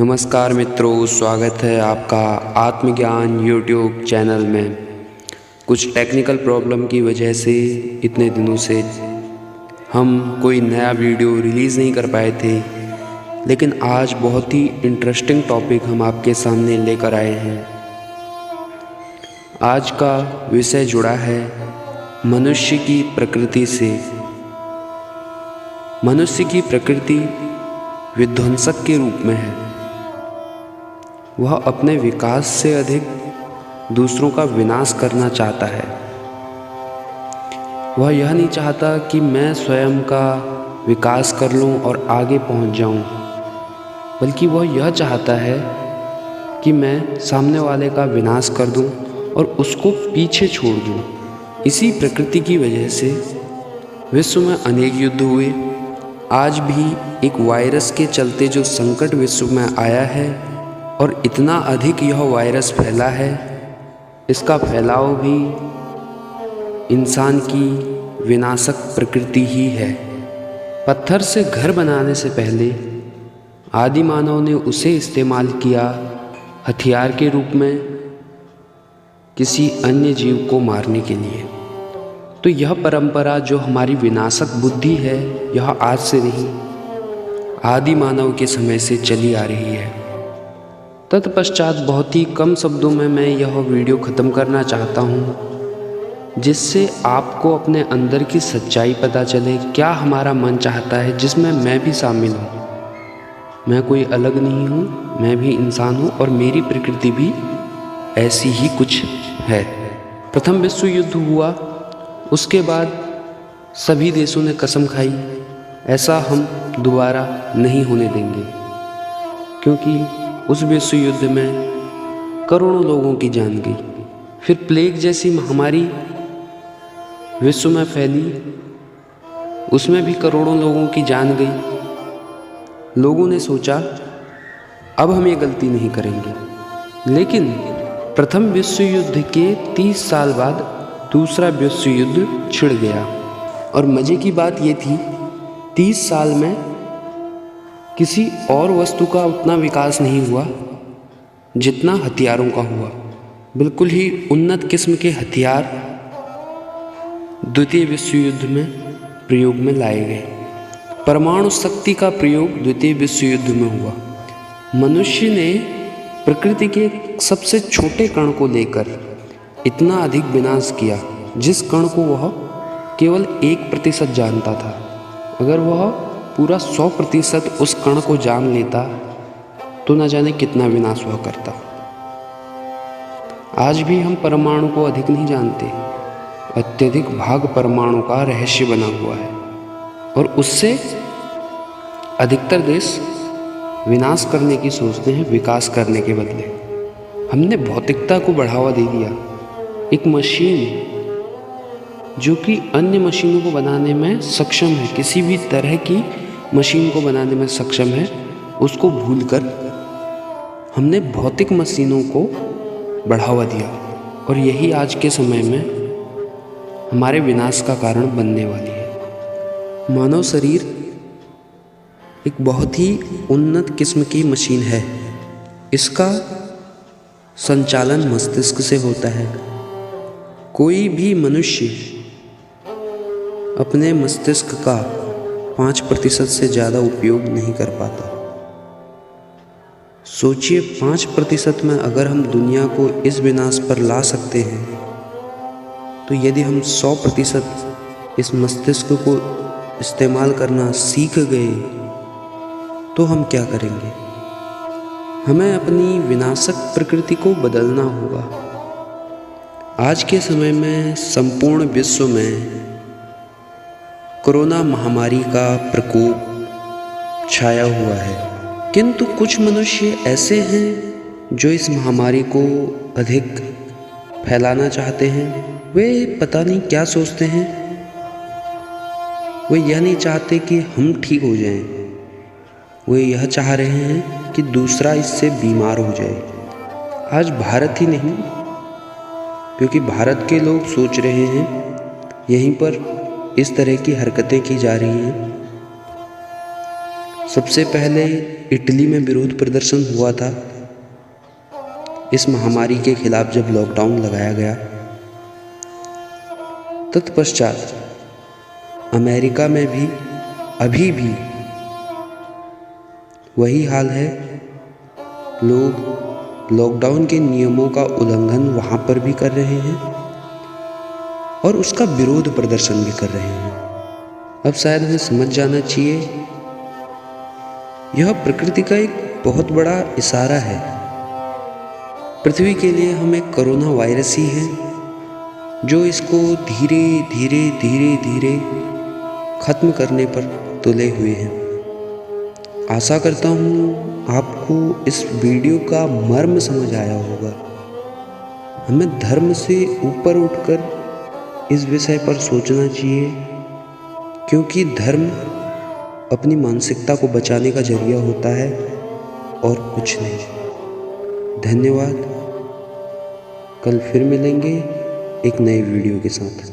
नमस्कार मित्रों, स्वागत है आपका आत्मज्ञान यूट्यूब चैनल में। कुछ टेक्निकल प्रॉब्लम की वजह से इतने दिनों से हम कोई नया वीडियो रिलीज़ नहीं कर पाए थे, लेकिन आज बहुत ही इंटरेस्टिंग टॉपिक हम आपके सामने लेकर आए हैं। आज का विषय जुड़ा है मनुष्य की प्रकृति से। मनुष्य की प्रकृति विध्वंसक के रूप में है। वह अपने विकास से अधिक दूसरों का विनाश करना चाहता है। वह यह नहीं चाहता कि मैं स्वयं का विकास कर लूं और आगे पहुंच जाऊं, बल्कि वह यह चाहता है कि मैं सामने वाले का विनाश कर दूं और उसको पीछे छोड़ दूं। इसी प्रकृति की वजह से विश्व में अनेक युद्ध हुए। आज भी एक वायरस के चलते जो संकट विश्व में आया है और इतना अधिक यह वायरस फैला है, इसका फैलाव भी इंसान की विनाशक प्रकृति ही है। पत्थर से घर बनाने से पहले आदि मानव ने उसे इस्तेमाल किया हथियार के रूप में किसी अन्य जीव को मारने के लिए। तो यह परंपरा जो हमारी विनाशक बुद्धि है, यह आज से नहीं, आदि मानव के समय से चली आ रही है। तत्पश्चात बहुत ही कम शब्दों में मैं यह वीडियो ख़त्म करना चाहता हूँ, जिससे आपको अपने अंदर की सच्चाई पता चले। क्या हमारा मन चाहता है, जिसमें मैं भी शामिल हूँ। मैं कोई अलग नहीं हूँ, मैं भी इंसान हूँ और मेरी प्रकृति भी ऐसी ही कुछ है। प्रथम विश्व युद्ध हुआ, उसके बाद सभी देशों ने कसम खाई, ऐसा हम दोबारा नहीं होने देंगे, क्योंकि उस विश्व युद्ध में करोड़ों लोगों की जान गई। फिर प्लेग जैसी महामारी विश्व में फैली, उसमें भी करोड़ों लोगों की जान गई। लोगों ने सोचा अब हम ये गलती नहीं करेंगे, लेकिन प्रथम विश्व युद्ध के 30 साल बाद दूसरा विश्व युद्ध छिड़ गया। और मज़े की बात ये थी, 30 साल में किसी और वस्तु का उतना विकास नहीं हुआ जितना हथियारों का हुआ। बिल्कुल ही उन्नत किस्म के हथियार द्वितीय विश्व युद्ध में प्रयोग में लाए गए। परमाणु शक्ति का प्रयोग द्वितीय विश्व युद्ध में हुआ। मनुष्य ने प्रकृति के सबसे छोटे कण को लेकर इतना अधिक विनाश किया, जिस कण को वह केवल 1% जानता था। अगर वह पूरा 100% उस कण को जान लेता तो न जाने कितना विनाश हुआ करता। आज भी हम परमाणु को अधिक नहीं जानते। अत्यधिक भाग परमाणु का रहस्य बना हुआ है और उससे अधिकतर देश विनाश करने की सोचते हैं, विकास करने के बदले। हमने भौतिकता को बढ़ावा दे दिया। एक मशीन जो कि अन्य मशीनों को बनाने में सक्षम है, किसी भी तरह की मशीन को बनाने में सक्षम है, उसको भूलकर हमने भौतिक मशीनों को बढ़ावा दिया और यही आज के समय में हमारे विनाश का कारण बनने वाली है। मानव शरीर एक बहुत ही उन्नत किस्म की मशीन है। इसका संचालन मस्तिष्क से होता है। कोई भी मनुष्य अपने मस्तिष्क का 5% से ज़्यादा उपयोग नहीं कर पाता। सोचिए, 5% में अगर हम दुनिया को इस विनाश पर ला सकते हैं, तो यदि हम 100% इस मस्तिष्क को इस्तेमाल करना सीख गए तो हम क्या करेंगे? हमें अपनी विनाशक प्रकृति को बदलना होगा। आज के समय में संपूर्ण विश्व में कोरोना महामारी का प्रकोप छाया हुआ है, किंतु कुछ मनुष्य ऐसे हैं जो इस महामारी को अधिक फैलाना चाहते हैं। वे पता नहीं क्या सोचते हैं। वे यह नहीं चाहते कि हम ठीक हो जाएं, वे यह चाह रहे हैं कि दूसरा इससे बीमार हो जाए। आज भारत ही नहीं, क्योंकि भारत के लोग सोच रहे हैं यहीं पर इस तरह की हरकतें की जा रही हैं। सबसे पहले इटली में विरोध प्रदर्शन हुआ था इस महामारी के खिलाफ जब लॉकडाउन लगाया गया। तत्पश्चात अमेरिका में भी अभी भी वही हाल है। लोग लॉकडाउन के नियमों का उल्लंघन वहाँ पर भी कर रहे हैं और उसका विरोध प्रदर्शन भी कर रहे हैं। अब शायद हमें समझ जाना चाहिए यह प्रकृति का एक बहुत बड़ा इशारा है। पृथ्वी के लिए हम एक कोरोना वायरस ही हैं जो इसको धीरे धीरे धीरे धीरे खत्म करने पर तुले हुए हैं। आशा करता हूँ आपको इस वीडियो का मर्म समझ आया होगा। हमें धर्म से ऊपर उठकर इस विषय पर सोचना चाहिए, क्योंकि धर्म अपनी मानसिकता को बचाने का जरिया होता है और कुछ नहीं। धन्यवाद। कल फिर मिलेंगे एक नए वीडियो के साथ।